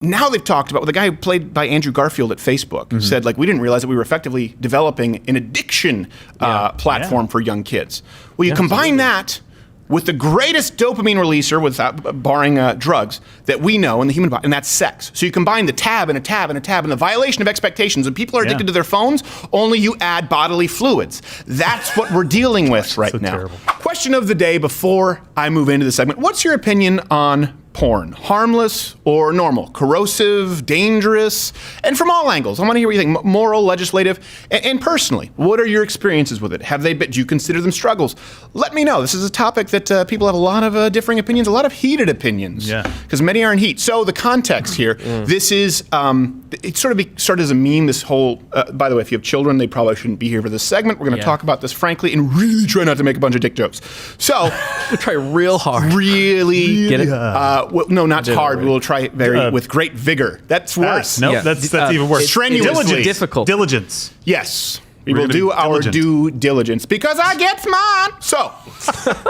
Now they've talked about, the guy who played by Andrew Garfield at Facebook said, like, we didn't realize that we were effectively developing an addiction platform for young kids. Well, you combine that with the greatest dopamine releaser, without barring drugs, that we know in the human body, and that's sex. So you combine the tab and a tab and a tab and the violation of expectations, and people are addicted to their phones, only you add bodily fluids. That's what we're dealing with right now. Terrible. Question of the day before I move into the segment. What's your opinion on porn? Harmless or normal? Corrosive, dangerous? And from all angles. I want to hear what you think. Moral, legislative, and personally. What are your experiences with it? Do you consider them struggles? Let me know. This is a topic that people have a lot of differing opinions, a lot of heated opinions. Yeah. Because many are in heat. So the context here, this is, it started as a meme, this whole, by the way, if you have children, they probably shouldn't be here for this segment. We're going to talk about this frankly and really try not to make a bunch of dick jokes. So, try real hard. Really get it? Well, no, not hard. We'll try it with great vigor. That's worse. No, that's even worse. Strenuously. Difficult. Diligence. Yes. We will do our due diligence because I get mine. So,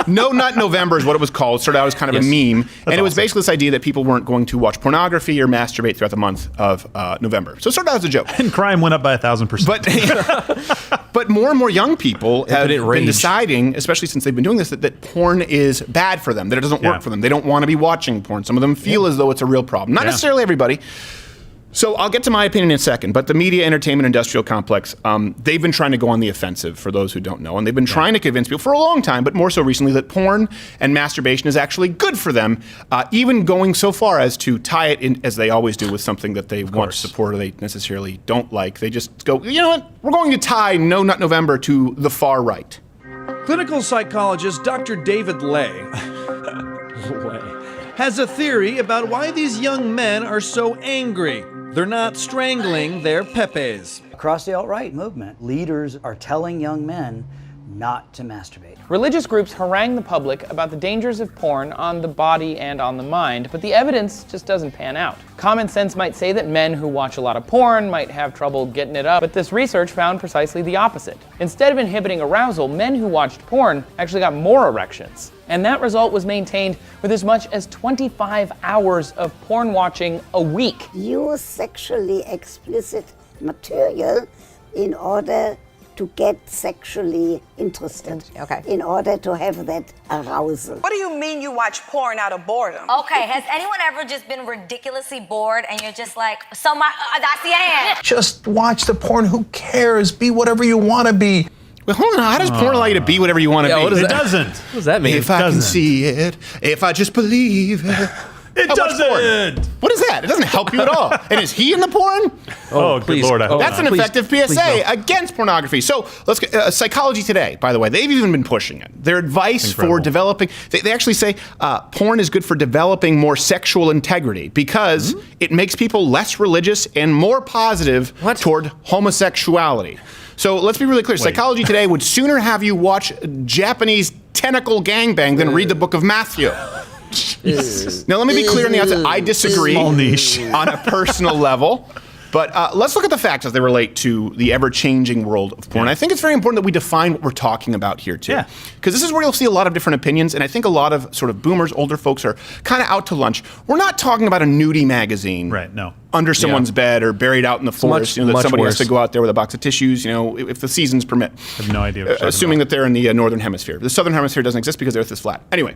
No Nut November is what it was called. It started out as kind of a meme. And it was basically this idea that people weren't going to watch pornography or masturbate throughout the month of November. So it started out as a joke. And crime went up by 1,000%. But more and more young people have been deciding, especially since they've been doing this, that porn is bad for them, that it doesn't work for them. They don't want to be watching porn. Some of them feel as though it's a real problem. Not necessarily everybody. So I'll get to my opinion in a second, but the media, entertainment, industrial complex, they've been trying to go on the offensive, for those who don't know. And they've been trying to convince people for a long time, but more so recently, that porn and masturbation is actually good for them, even going so far as to tie it in, as they always do, with something that they want to support or they necessarily don't like. They just go, you know what, we're going to tie No Nut November to the far right. Clinical psychologist Dr. David Lay has a theory about why these young men are so angry. They're not strangling their pepes. Across the alt-right movement, leaders are telling young men not to masturbate. Religious groups harangue the public about the dangers of porn on the body and on the mind, but the evidence just doesn't pan out. Common sense might say that men who watch a lot of porn might have trouble getting it up, but this research found precisely the opposite. Instead of inhibiting arousal, men who watched porn actually got more erections. And that result was maintained with as much as 25 hours of porn watching a week. Use sexually explicit material in order to get sexually interested, in order to have that arousal. What do you mean you watch porn out of boredom? Okay, has anyone ever just been ridiculously bored and you're just like, so that's the end? Just watch the porn, who cares? Be whatever you want to be. Well, hold on, how does porn allow you to be whatever you want to be? It doesn't. What does that mean? If I can see it, if I just believe it. It doesn't. What is that? It doesn't help you at all. And is he in the porn? Oh, good Lord. I hope That's not. an effective PSA against pornography. So let's get Psychology Today, by the way, they've even been pushing it. Their advice for developing, they actually say porn is good for developing more sexual integrity because it makes people less religious and more positive toward homosexuality. So let's be really clear. Psychology Today would sooner have you watch Japanese tentacle gangbang than read the book of Matthew. Now, let me be clear on the outset. I disagree on a personal level. But let's look at the facts as they relate to the ever-changing world of porn. I think it's very important that we define what we're talking about here, too. Because this is where you'll see a lot of different opinions, and I think a lot of sort of boomers, older folks are kind of out to lunch. We're not talking about a nudie magazine under someone's bed or buried out in the forest, that somebody has to go out there with a box of tissues, if the seasons permit. I have no idea what you're assuming that they're in the northern hemisphere. The southern hemisphere doesn't exist because the Earth is flat. Anyway.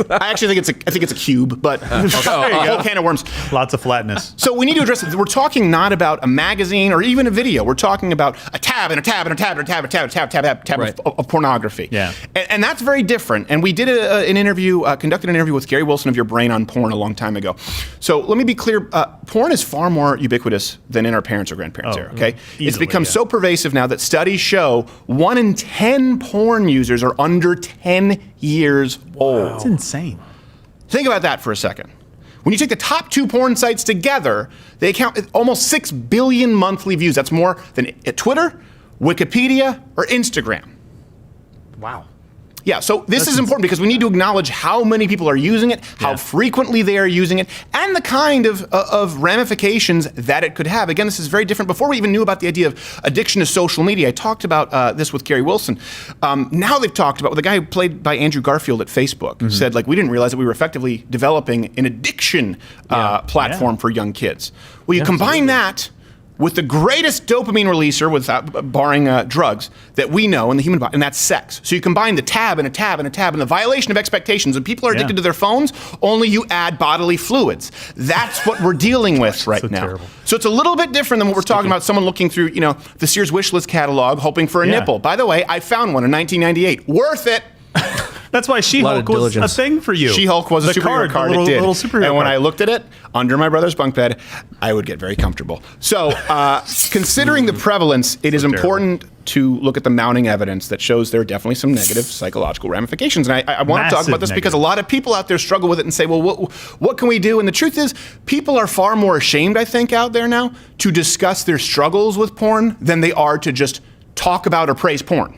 I actually think it's a cube, but there you go. Whole can of worms. Lots of flatness. So we need to address it. We're talking not about a magazine or even a video. We're talking about a tab and a tab and a tab and a tab and a tab and a tab of pornography. Yeah. And that's very different. And we did conducted an interview with Gary Wilson of Your Brain on Porn a long time ago. So let me be clear. Porn is far more ubiquitous than in our parents' or grandparents' era. Okay. It's become so pervasive now that studies show 1 in 10 porn users are under 10 years old. That's insane. Think about that for a second. When you take the top 2 porn sites together, they account for almost 6 billion monthly views. That's more than Twitter, Wikipedia, or Instagram. Wow. Yeah, so this is important because we need to acknowledge how many people are using it, how frequently they are using it, and the kind of ramifications that it could have. Again, this is very different. Before we even knew about the idea of addiction to social media, I talked about this with Gary Wilson. Now they've talked about, the guy who played by Andrew Garfield at Facebook said, like, we didn't realize that we were effectively developing an addiction platform for young kids. Well, you combine that with the greatest dopamine releaser, barring drugs, that we know in the human body, and that's sex. So you combine the tab and a tab and a tab and the violation of expectations, and people are addicted to their phones, only you add bodily fluids. That's what we're dealing with right now. Terrible. So it's a little bit different than what we're talking about, someone looking through, the Sears wish list catalog, hoping for a nipple. By the way, I found one in 1998. Worth it. That's why She-Hulk was a thing for you. She-Hulk was a superhero card. It did. And when I looked at it under my brother's bunk bed, I would get very comfortable. So, considering the prevalence, it is important to look at the mounting evidence that shows there are definitely some negative psychological ramifications. And I want to talk about this because a lot of people out there struggle with it and say, well, what can we do? And the truth is, people are far more ashamed, I think, out there now to discuss their struggles with porn than they are to just talk about or praise porn.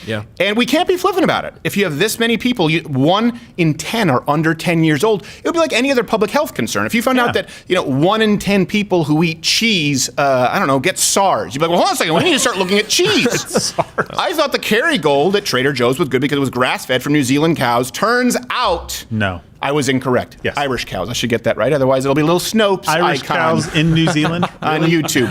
Yeah. And we can't be flippant about it. If you have this many people, 1 in 10 are under 10 years old, it would be like any other public health concern. If you found out that 1 in 10 people who eat cheese, get SARS, you'd be like, well, hold on a second, we need to start looking at cheese. I thought the Kerrygold at Trader Joe's was good because it was grass-fed from New Zealand cows. Turns out, no. I was incorrect. Yes. Irish cows. I should get that right. Otherwise, it'll be a little Snopes Irish icon cows in New Zealand on YouTube.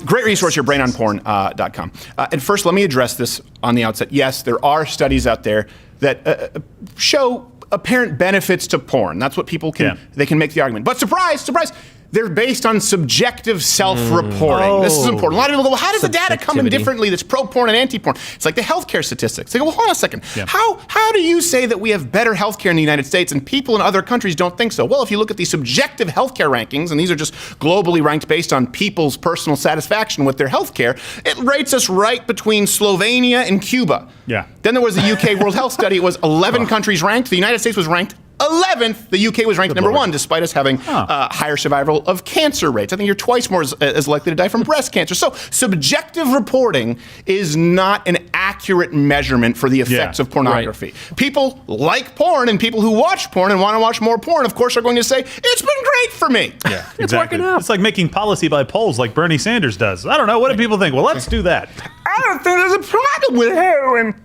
Great resource here, brainonporn.com. And first, let me address this on the outset. Yes, there are studies out there that show apparent benefits to porn. That's what people can they can make the argument. But surprise, surprise. They're based on subjective self-reporting. This is important. A lot of people go, well, how does the data come in differently that's pro-porn and anti-porn? It's like the healthcare statistics. They go, well, hold on a second. How do you say that we have better healthcare in the United States and people in other countries don't think so? Well, if you look at the subjective healthcare rankings, and these are just globally ranked based on people's personal satisfaction with their healthcare, it rates us right between Slovenia and Cuba. Then there was the UK World Health Study. It was 11 countries ranked. The United States was ranked 11th. The UK was ranked number 1, despite us having higher survival of cancer rates. I think you're twice more as likely to die from breast cancer. So subjective reporting is not an accurate measurement for the effects of pornography. People like porn, and people who watch porn and want to watch more porn, of course, are going to say, it's been great for me. Yeah, it's working out. It's like making policy by polls like Bernie Sanders does. I don't know. What do people think? Well, let's do that. I don't think there's a problem with heroin.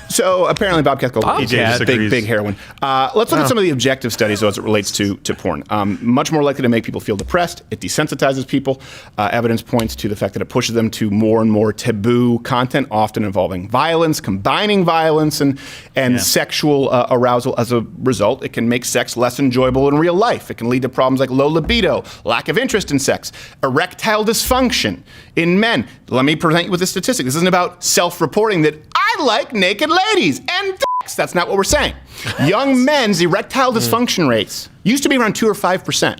So apparently Bob Kethel eats big heroin. Let's look at some of the objective studies, though, as it relates to porn. Much more likely to make people feel depressed. It desensitizes people. Evidence points to the fact that it pushes them to more and more taboo content, often involving violence, combining violence and sexual arousal. As a result, it can make sex less enjoyable in real life. It can lead to problems like low libido, lack of interest in sex, erectile dysfunction in men. Let me present you with a statistic. This isn't about self-reporting that I like naked ladies and dicks. That's not what we're saying. Young men's erectile dysfunction rates used to be around 2 or 5%.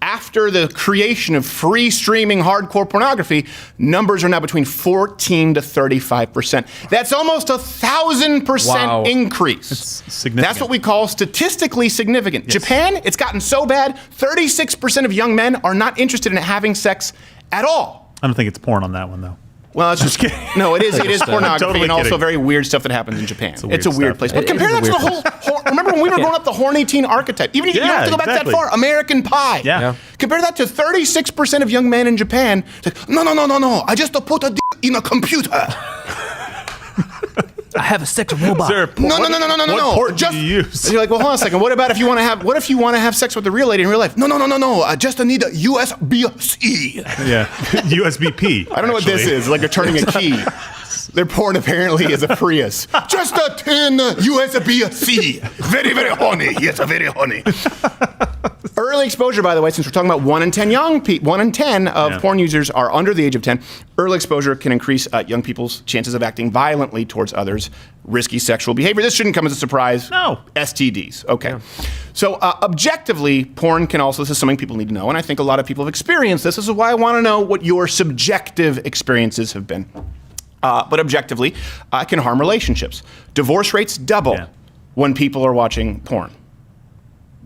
After the creation of free streaming hardcore pornography, numbers are now between 14 to 35%. That's almost 1,000% increase. It's significant. That's what we call statistically significant. Japan, it's gotten so bad, 36% of young men are not interested in having sex at all. I don't think it's porn on that one, though. Well, it's just no. It is pornography totally and also kidding. very weird stuff that happens in Japan. It's a weird place. But compare that to the whole. Remember when we were growing up, the horny teen archetype. Even if you don't have to go back that far. American Pie. Compare that to 36% of young men in Japan. It's like, no. I just put a in a computer. I have a sex robot. No. What port do you use? And you're like, well, hold on a second. What about if you want to have? What if you want to have sex with a real lady in real life? No. I just need a USB-C. Yeah, USB-P. I don't know what this is. Like you're turning a key. Their porn apparently is a Prius. Just a 10 USB-C. Very, very horny. Yes, very horny. Early exposure, by the way, since we're talking about 1 in 10 1 in 10 of porn users are under the age of 10. Early exposure can increase young people's chances of acting violently towards others. Risky sexual behavior. This shouldn't come as a surprise. No. STDs. Okay. So objectively, porn can also, this is something people need to know, and I think a lot of people have experienced this. This is why I want to know what your subjective experiences have been. But objectively, it can harm relationships. Divorce rates double when people are watching porn.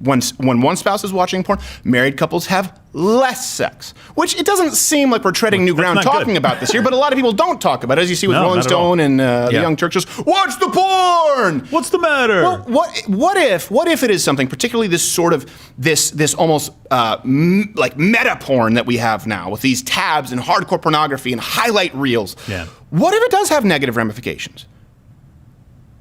when one spouse is watching porn, married couples have less sex, which it doesn't seem like we're treading new ground talking about this here, but a lot of people don't talk about it, as you see with Rolling Stone and the Young Turks. Watch the porn! What's the matter? Well, what if it is something, particularly this sort of, this almost like meta porn that we have now with these tabs and hardcore pornography and highlight reels? Yeah. What if it does have negative ramifications?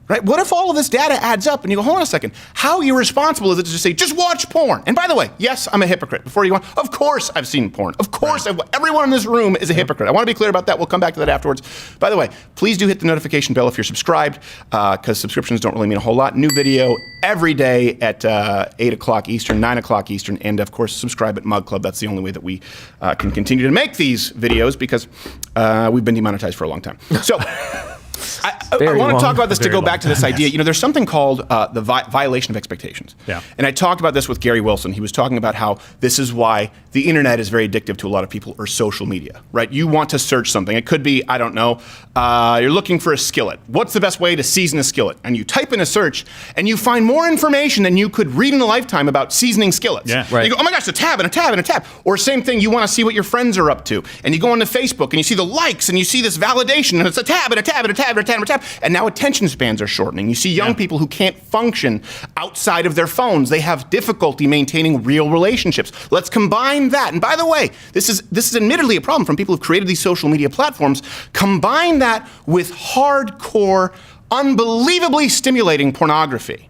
Right? What if all of this data adds up and you go, hold on a second, how irresponsible is it to just say, just watch porn? And by the way, yes, I'm a hypocrite. Before you go on, of course I've seen porn. Of course, everyone in this room is a hypocrite. I want to be clear about that. We'll come back to that afterwards. By the way, please do hit the notification bell if you're subscribed, because subscriptions don't really mean a whole lot. New video every day at 8 o'clock Eastern, 9 o'clock Eastern, and of course, subscribe at Mug Club. That's the only way that we can continue to make these videos, because we've been demonetized for a long time. So, I want to talk about this to go back to this idea. You know, there's something called the violation of expectations. Yeah. And I talked about this with Gary Wilson. He was talking about how this is why the internet is very addictive to a lot of people, or social media, right? You want to search something. It could be, I don't know, you're looking for a skillet. What's the best way to season a skillet? And you type in a search, and you find more information than you could read in a lifetime about seasoning skillets. Yeah. Right. You go, oh my gosh, a tab and a tab and a tab. Or same thing, you want to see what your friends are up to. And you go onto Facebook, and you see the likes, and you see this validation, and it's a tab and a tab and a tab and a tab and a tab. And now attention spans are shortening. You see young people who can't function outside of their phones. They have difficulty maintaining real relationships. Let's combine that. And by the way, this is admittedly a problem from people who've created these social media platforms. Combine that with hardcore, unbelievably stimulating pornography.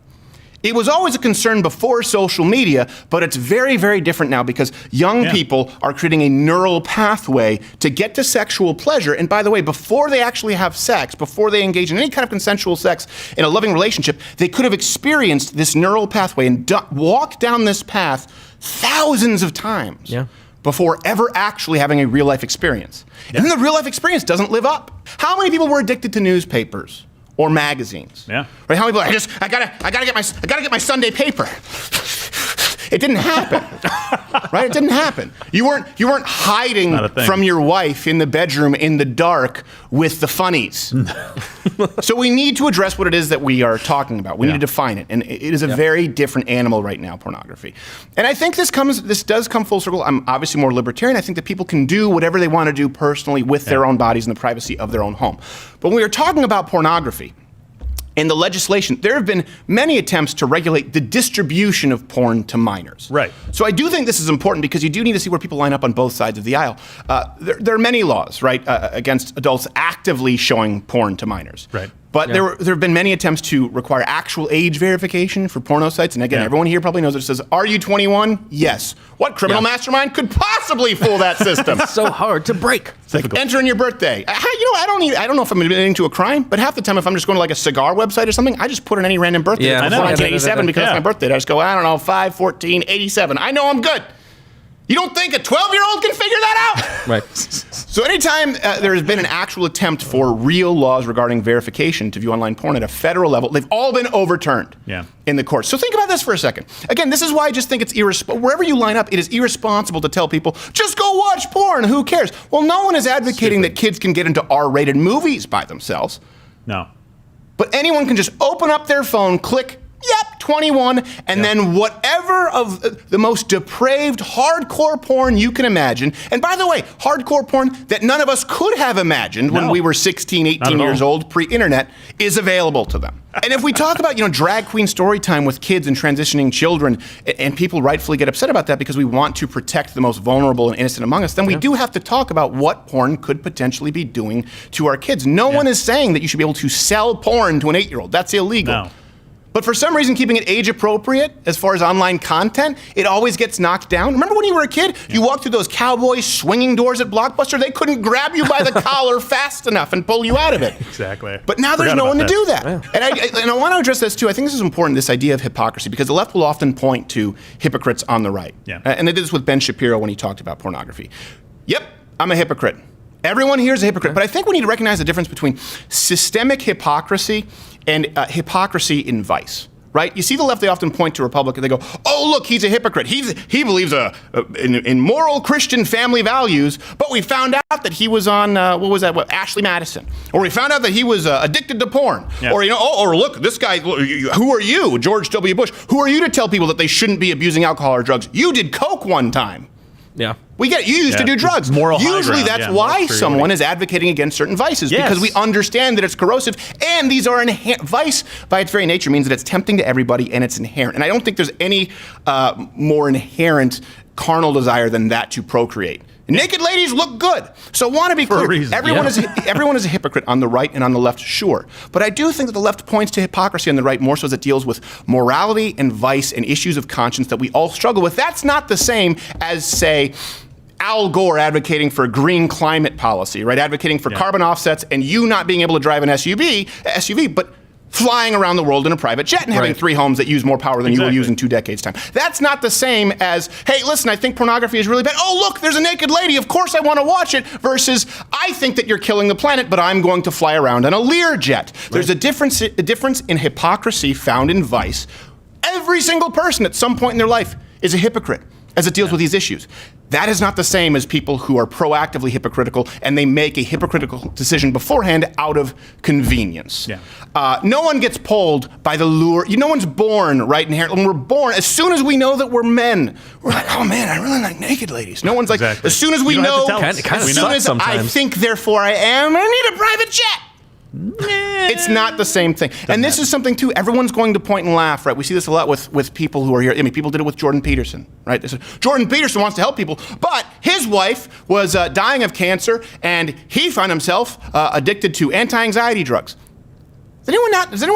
It was always a concern before social media, but it's very, very different now, because young people are creating a neural pathway to get to sexual pleasure. And by the way, before they actually have sex, before they engage in any kind of consensual sex in a loving relationship, they could have experienced this neural pathway and walked down this path thousands of times before ever actually having a real life experience. And then the real life experience doesn't live up. How many people were addicted to newspapers or magazines? Yeah. Right? How many people? I gotta get my Sunday paper. It didn't happen. Right? It didn't happen. You weren't hiding from your wife in the bedroom in the dark with the funnies. So we need to address what it is that we are talking about. We need to define it. And it is a very different animal right now, pornography. And I think this does come full circle. I'm obviously more libertarian. I think that people can do whatever they want to do personally with their own bodies in the privacy of their own home. But when we are talking about pornography, in the legislation, there have been many attempts to regulate the distribution of porn to minors. Right. So I do think this is important, because you do need to see where people line up on both sides of the aisle. There are many laws, right, against adults actively showing porn to minors. Right. But there have been many attempts to require actual age verification for porno sites. And again, everyone here probably knows it says, are you 21? Yes. What criminal mastermind could possibly fool that system? So hard to break. It's like, enter in your birthday. I don't know if I'm admitting to a crime, but half the time if I'm just going to like a cigar website or something, I just put in any random birthday. Yeah, before 1987 because it's my birthday. I just go, I don't know, 5, 14, 87. I know I'm good. You don't think a 12-year-old can figure that out? Right. So anytime there has been an actual attempt for real laws regarding verification to view online porn at a federal level, they've all been overturned in the courts. So think about this for a second. Again, this is why I just think it's irresponsible. Wherever you line up, it is irresponsible to tell people, just go watch porn, who cares? Well, no one is advocating that kids can get into R-rated movies by themselves. No. But anyone can just open up their phone, click, yep, 21, and then whatever of the most depraved hardcore porn you can imagine. And by the way, hardcore porn that none of us could have imagined when we were 16, 18 years old, pre-internet, is available to them. And if we talk about, drag queen story time with kids and transitioning children, and people rightfully get upset about that because we want to protect the most vulnerable and innocent among us, then we do have to talk about what porn could potentially be doing to our kids. No one is saying that you should be able to sell porn to an 8-year-old. That's illegal. No. But for some reason, keeping it age appropriate as far as online content, it always gets knocked down. Remember when you were a kid, you walked through those cowboy swinging doors at Blockbuster? They couldn't grab you by the collar fast enough and pull you out of it. Exactly. But now there's no one to do that. Yeah. And I want to address this too. I think this is important, this idea of hypocrisy, because the left will often point to hypocrites on the right. Yeah. And they did this with Ben Shapiro when he talked about pornography. Yep, I'm a hypocrite. Everyone here is a hypocrite. But I think we need to recognize the difference between systemic hypocrisy and hypocrisy in vice. right? You see the left, they often point to Republicans. They go, oh, look, he's a hypocrite. He believes in moral Christian family values, but we found out that he was on, Ashley Madison. Or we found out that he was addicted to porn. Yeah. Or, or look, this guy, who are you, George W. Bush? Who are you to tell people that they shouldn't be abusing alcohol or drugs? You did coke one time. Yeah. We get it. You used to do drugs. Usually that's why someone is advocating against certain vices, because we understand that it's corrosive, and these are inherent. Vice, by its very nature, means that it's tempting to everybody, and it's inherent. And I don't think there's any more inherent carnal desire than that to procreate. Naked ladies look good. So want to be clear, everyone is a hypocrite on the right and on the left, sure. But I do think that the left points to hypocrisy on the right more so as it deals with morality and vice and issues of conscience that we all struggle with. That's not the same as, say, Al Gore advocating for a green climate policy, right? Advocating for carbon offsets and you not being able to drive an SUV, but flying around the world in a private jet and having 3 homes that use more power than you will use in 2 decades' time. That's not the same as, hey, listen, I think pornography is really bad. Oh, look, there's a naked lady. Of course I want to watch it. Versus, I think that you're killing the planet, but I'm going to fly around on a Learjet. There's a difference in hypocrisy found in vice. Every single person at some point in their life is a hypocrite as it deals with these issues. That is not the same as people who are proactively hypocritical and they make a hypocritical decision beforehand out of convenience. No one gets pulled by the lure. No one's born right inherently. When we're born, as soon as we know that we're men, we're like, oh man, I really like naked ladies. No one's like, as soon as we know, as soon as I think, therefore I am, I need a private jet. It's not the same thing. And this is something too, everyone's going to point and laugh, right? We see this a lot with people who are here. I mean, people did it with Jordan Peterson, right? Jordan Peterson wants to help people, but his wife was dying of cancer and he found himself addicted to anti-anxiety drugs. Does anyone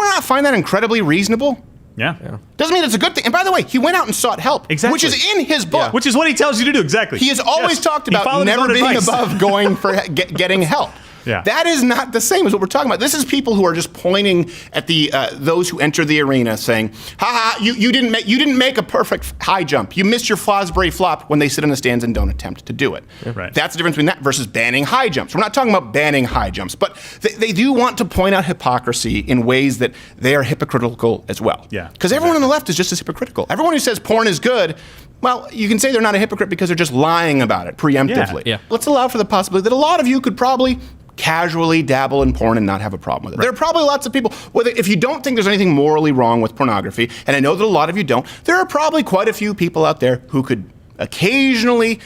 not find that incredibly reasonable? Yeah. Doesn't mean it's a good thing. And by the way, he went out and sought help, which is in his book. Which is what he tells you to do, exactly. He has always talked about never being above going for getting help. That is not the same as what we're talking about. This is people who are just pointing at the those who enter the arena, saying, "Ha ha! You didn't make a perfect high jump. You missed your Fosbury flop," when they sit in the stands and don't attempt to do it. That's the difference between that versus banning high jumps. We're not talking about banning high jumps, but they do want to point out hypocrisy in ways that they are hypocritical as well. Because everyone on the left is just as hypocritical. Everyone who says porn is good, well, you can say they're not a hypocrite because they're just lying about it preemptively. Let's allow for the possibility that a lot of you could probably casually dabble in porn and not have a problem with it. There are probably lots of people, if you don't think there's anything morally wrong with pornography, and I know that a lot of you don't, there are probably quite a few people out there who could occasionally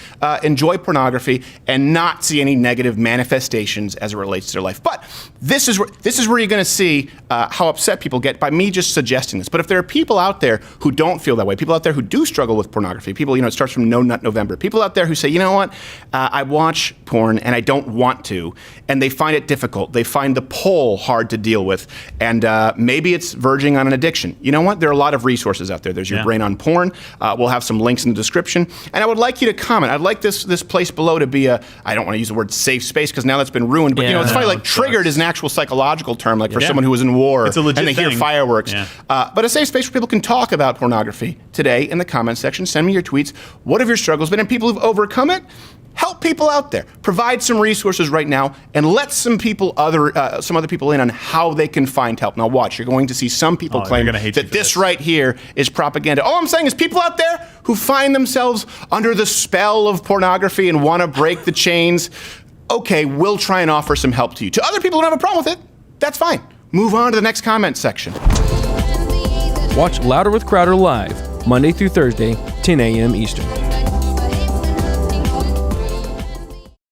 enjoy pornography and not see any negative manifestations as it relates to their life. But this is where you're going to see how upset people get by me just suggesting this. But if there are people out there who don't feel that way, people out there who do struggle with pornography, people, it starts from No Nut November, people out there who say, you know what, I watch porn and I don't want to, and they find it difficult. They find the pull hard to deal with, and maybe it's verging on an addiction. You know what? There are a lot of resources out there. There's Your Brain on Porn. We'll have some links in the description. And I would like you to comment. I'd like this place below to be I don't want to use the word safe space because now that's been ruined, but it's funny, like triggered is an actual psychological term, like for someone who was in war and they hear fireworks. But a safe space where people can talk about pornography today in the comments section. Send me your tweets. What have your struggles been? And people who've overcome it, help people out there. Provide some resources right now and let some other people in on how they can find help. Now watch, you're going to see some people claim that this right here is propaganda. All I'm saying is people out there who find themselves under the spell of pornography and want to break the chains, okay, we'll try and offer some help to you. To other people who don't have a problem with it, that's fine. Move on to the next comment section. Watch Louder with Crowder live, Monday through Thursday, 10 a.m. Eastern.